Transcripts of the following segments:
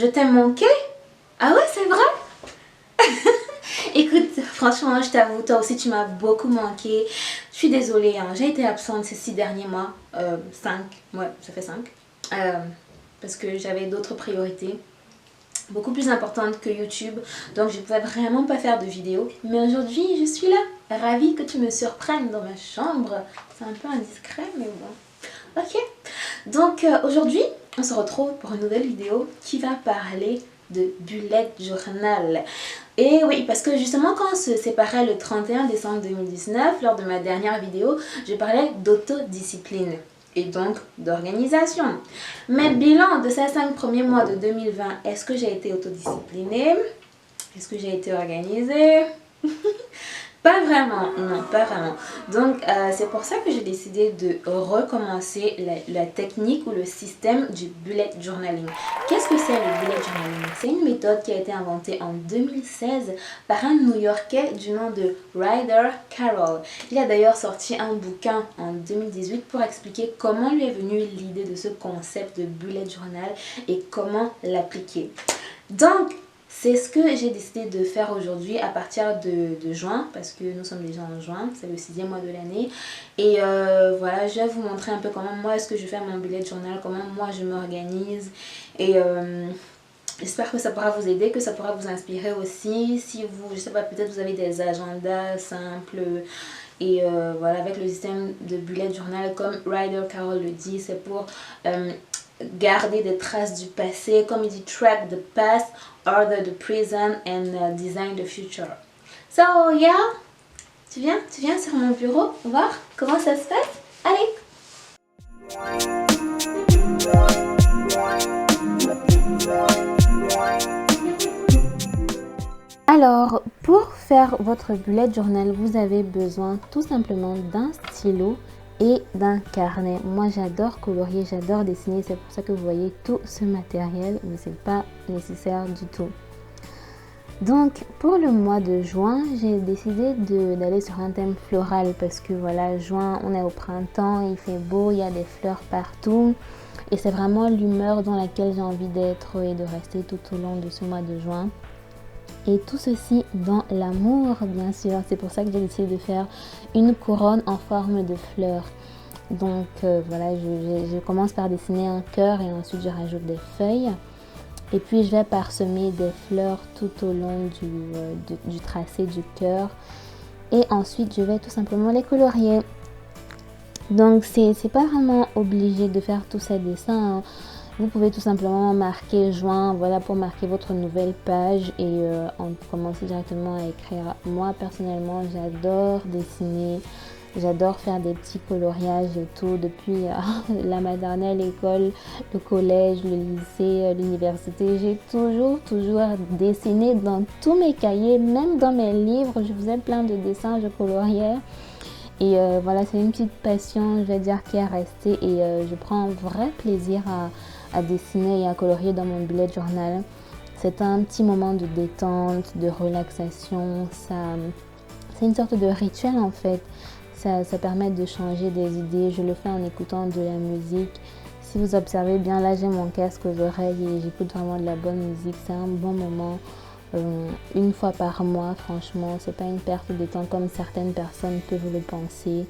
Je t'ai manqué? Ah ouais, c'est vrai? Écoute, franchement, je t'avoue, toi aussi tu m'as beaucoup manqué. Je suis désolée, hein, j'ai été absente ces 6 derniers mois. 5, ouais, ça fait 5. Parce que j'avais d'autres priorités, beaucoup plus importantes que YouTube. Donc je ne pouvais vraiment pas faire de vidéos. Mais aujourd'hui, je suis là. Ravie que tu me surprennes dans ma chambre. C'est un peu indiscret, mais bon. Ok. Donc aujourd'hui, on se retrouve pour une nouvelle vidéo qui va parler de bullet journal. Et oui, parce que justement quand on se séparait le 31 décembre 2019, lors de ma dernière vidéo, je parlais d'autodiscipline et donc d'organisation. Mais bilan de ces 5 premiers mois de 2020, est-ce que j'ai été autodisciplinée? Est-ce que j'ai été organisée? Pas vraiment, non, pas vraiment. Donc, c'est pour ça que j'ai décidé de recommencer la technique ou le système du bullet journaling. Qu'est-ce que c'est le bullet journaling? C'est une méthode qui a été inventée en 2016 par un New-Yorkais du nom de Ryder Carroll. Il a d'ailleurs sorti un bouquin en 2018 pour expliquer comment lui est venue l'idée de ce concept de bullet journal et comment l'appliquer. Donc, c'est ce que j'ai décidé de faire aujourd'hui à partir de juin, parce que nous sommes déjà en juin, c'est le 6e mois de l'année. Et voilà, je vais vous montrer un peu comment moi est-ce que je fais mon bullet journal, comment moi je m'organise. Et j'espère que ça pourra vous aider, que ça pourra vous inspirer aussi. Si vous, je sais pas, peut-être vous avez des agendas simples. Et voilà, avec le système de bullet journal, comme Ryder Carroll le dit, c'est pour garder des traces du passé, comme il dit, track the past, order the present and design the future. So yeah, tu viens sur mon bureau voir comment ça se passe? Allez! Alors, pour faire votre bullet journal, vous avez besoin tout simplement d'un stylo et d'un carnet. Moi, j'adore colorier, j'adore dessiner. C'est pour ça que vous voyez tout ce matériel, mais c'est pas nécessaire du tout. Donc, pour le mois de juin, j'ai décidé d'aller sur un thème floral parce que voilà, juin, on est au printemps, il fait beau, il y a des fleurs partout. Et c'est vraiment l'humeur dans laquelle j'ai envie d'être et de rester tout au long de ce mois de juin. Et tout ceci dans l'amour, bien sûr. C'est pour ça que j'ai décidé de faire une couronne en forme de fleurs. Donc voilà, je commence par dessiner un cœur et ensuite je rajoute des feuilles. Et puis je vais parsemer des fleurs tout au long du tracé du cœur. Et ensuite je vais tout simplement les colorier. Donc c'est pas vraiment obligé de faire tous ces dessins, hein. Vous pouvez tout simplement marquer juin, voilà, pour marquer votre nouvelle page et commencer directement à écrire. Moi personnellement, j'adore dessiner, j'adore faire des petits coloriages et tout depuis la maternelle, l'école, le collège, le lycée, l'université. J'ai toujours dessiné dans tous mes cahiers, même dans mes livres. Je faisais plein de dessins, je coloriais. Et voilà, c'est une petite passion, je vais dire, qui est restée et je prends un vrai plaisir à dessiner et à colorier dans mon bullet journal. C'est un petit moment de détente, de relaxation. C'est une sorte de rituel en fait. Ça permet de changer des idées. Je le fais en écoutant de la musique. Si vous observez bien, là j'ai mon casque aux oreilles et j'écoute vraiment de la bonne musique. C'est un bon moment. Une fois par mois, franchement, c'est pas une perte de temps comme certaines personnes peuvent le penser,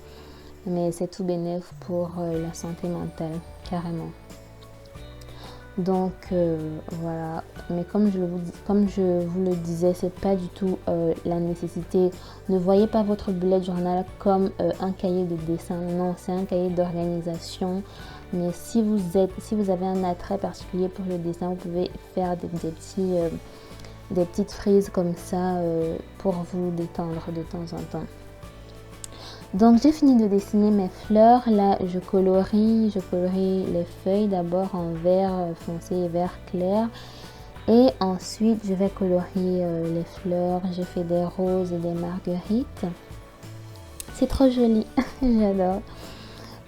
mais c'est tout bénéf pour la santé mentale, carrément. Donc voilà, mais comme je vous le disais, c'est pas du tout la nécessité. Ne voyez pas votre bullet journal comme un cahier de dessin, non, c'est un cahier d'organisation. Mais si vous avez un attrait particulier pour le dessin, vous pouvez faire des petites frises comme ça pour vous détendre de temps en temps. Donc j'ai fini de dessiner mes fleurs. Là je colorie les feuilles d'abord en vert foncé et vert clair. Et ensuite je vais colorier les fleurs. J'ai fait des roses et des marguerites. C'est trop joli, j'adore.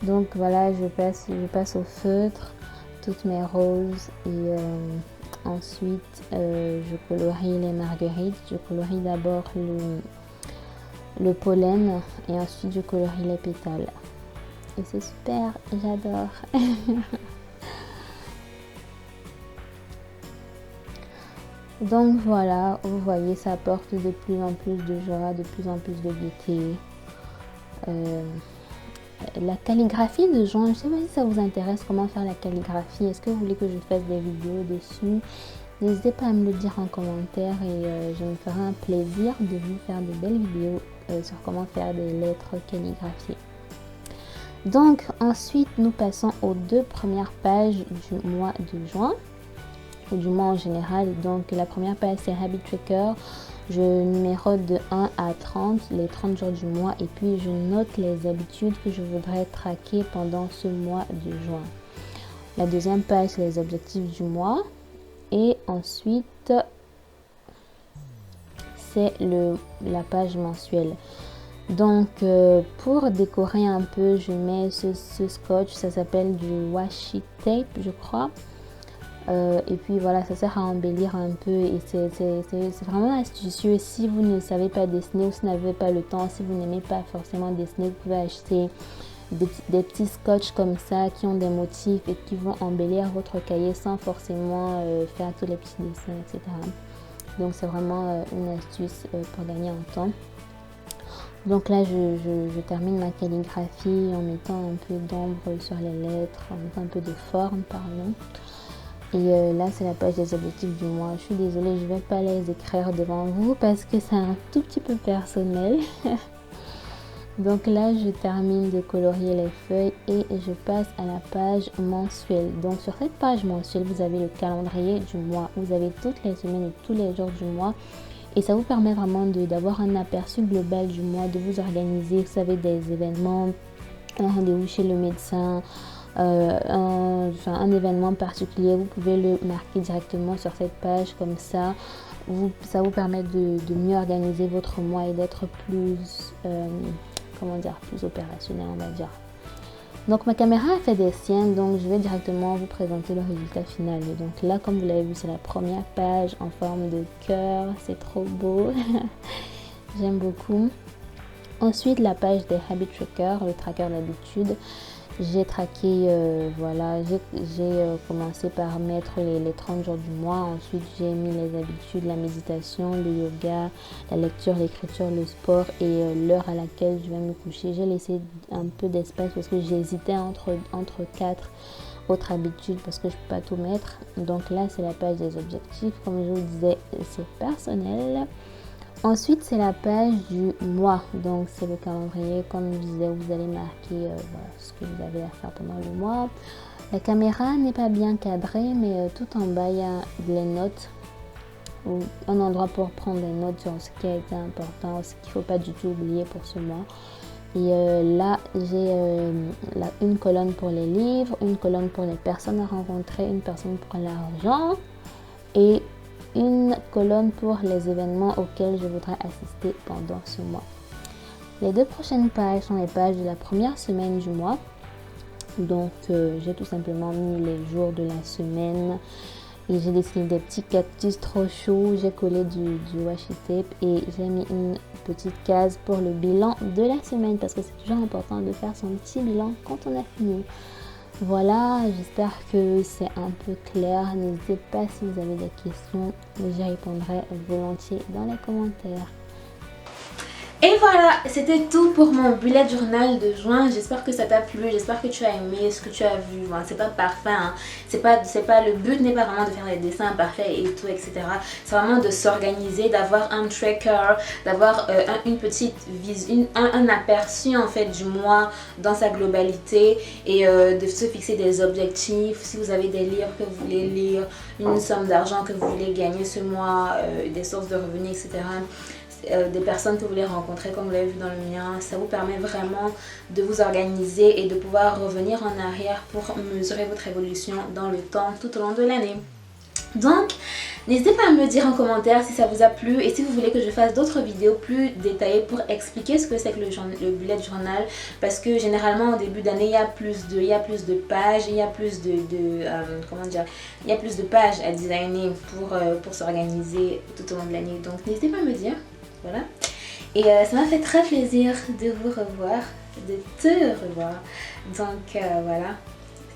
Donc voilà, je passe au feutre toutes mes roses et ensuite, je colorie les marguerites. Je colorie d'abord le pollen et ensuite je colorie les pétales. Et c'est super, j'adore. Donc voilà, vous voyez, ça apporte de plus en plus de joie, de plus en plus de gaieté. La calligraphie de juin, je ne sais pas si ça vous intéresse comment faire la calligraphie. Est-ce que vous voulez que je fasse des vidéos dessus? N'hésitez pas à me le dire en commentaire et je me ferai un plaisir de vous faire de belles vidéos sur comment faire des lettres calligraphiées. Donc ensuite, nous passons aux 2 premières pages du mois de juin, ou du mois en général. Donc la première page, c'est Habit Tracker. Je numérote de 1 à 30, les 30 jours du mois, et puis je note les habitudes que je voudrais traquer pendant ce mois de juin. La deuxième page, c'est les objectifs du mois. Et ensuite, c'est la page mensuelle. Donc, pour décorer un peu, je mets ce scotch, ça s'appelle du washi tape, je crois. Et puis voilà, ça sert à embellir un peu et c'est vraiment astucieux. Si vous ne savez pas dessiner ou si vous n'avez pas le temps, si vous n'aimez pas forcément dessiner, vous pouvez acheter des petits scotch comme ça qui ont des motifs et qui vont embellir votre cahier sans forcément faire tous les petits dessins, etc. Donc c'est vraiment une astuce pour gagner en temps. Donc là je termine ma calligraphie en mettant un peu d'ombre sur les lettres, en mettant un peu de forme, pardon. Et là c'est la page des objectifs du mois. Je suis désolée, je ne vais pas les écrire devant vous parce que c'est un tout petit peu personnel. Donc là je termine de colorier les feuilles et je passe à la page mensuelle. Donc sur cette page mensuelle, vous avez le calendrier du mois. Vous avez toutes les semaines et tous les jours du mois. Et ça vous permet vraiment d'avoir un aperçu global du mois, de vous organiser. Vous savez, des événements, un rendez-vous chez le médecin, un événement particulier, vous pouvez le marquer directement sur cette page comme ça. Ça vous permet de mieux organiser votre mois et d'être plus, plus opérationnel, on va dire. Donc ma caméra a fait des siennes, donc je vais directement vous présenter le résultat final. Et donc là, comme vous l'avez vu, c'est la première page en forme de cœur, c'est trop beau. J'aime beaucoup. Ensuite, la page des Habit Tracker, le tracker d'habitude. J'ai traqué, j'ai commencé par mettre les 30 jours du mois. Ensuite, j'ai mis les habitudes, la méditation, le yoga, la lecture, l'écriture, le sport et l'heure à laquelle je vais me coucher. J'ai laissé un peu d'espace parce que j'hésitais entre 4 autres habitudes parce que je ne peux pas tout mettre. Donc là, c'est la page des objectifs. Comme je vous disais, c'est personnel. Ensuite, c'est la page du mois. Donc, c'est le calendrier. Comme je disais, vous allez marquer ce que vous avez à faire pendant le mois. La caméra n'est pas bien cadrée, mais tout en bas, il y a les notes. Ou un endroit pour prendre des notes sur ce qui a été important, ce qu'il ne faut pas du tout oublier pour ce mois. Et là, j'ai une colonne pour les livres, une colonne pour les personnes à rencontrer, une personne pour l'argent et une colonne pour les événements auxquels je voudrais assister pendant ce mois. Les 2 prochaines pages sont les pages de la première semaine du mois. Donc j'ai tout simplement mis les jours de la semaine et j'ai dessiné des petits cactus trop chauds. J'ai collé du washi tape et j'ai mis une petite case pour le bilan de la semaine parce que c'est toujours important de faire son petit bilan quand on a fini. Voilà, j'espère que c'est un peu clair. N'hésitez pas si vous avez des questions, j'y répondrai volontiers dans les commentaires. Et voilà, c'était tout pour mon bullet journal de juin. J'espère que ça t'a plu, j'espère que tu as aimé ce que tu as vu. Bon, c'est pas parfait, hein. Le but n'est pas vraiment de faire des dessins parfaits et tout, etc. C'est vraiment de s'organiser, d'avoir un tracker, d'avoir un aperçu en fait du mois dans sa globalité et de se fixer des objectifs. Si vous avez des livres que vous voulez lire, une somme d'argent que vous voulez gagner ce mois, des sources de revenus, etc. Des personnes que vous voulez rencontrer comme vous l'avez vu dans le mien, ça vous permet vraiment de vous organiser et de pouvoir revenir en arrière pour mesurer votre évolution dans le temps tout au long de l'année. Donc n'hésitez pas à me dire en commentaire si ça vous a plu et si vous voulez que je fasse d'autres vidéos plus détaillées pour expliquer ce que c'est que le bullet journal, parce que généralement au début d'année il y a plus de pages, il y a plus de pages à designer pour s'organiser tout au long de l'année. Donc n'hésitez pas à me dire. Voilà. Et ça m'a fait très plaisir de vous revoir, de te revoir. Donc voilà,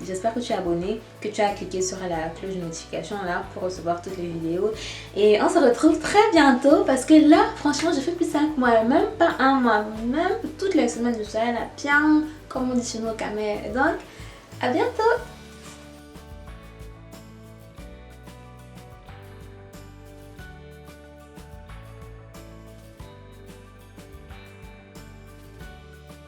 J'espère que tu es abonné, que tu as cliqué sur la cloche de notification là pour recevoir toutes les vidéos. Et on se retrouve très bientôt parce que là, franchement, je fais plus 5 mois, même pas un mois, même toutes les semaines je suis là bien, comme on dit chez nos camés. Donc, à bientôt!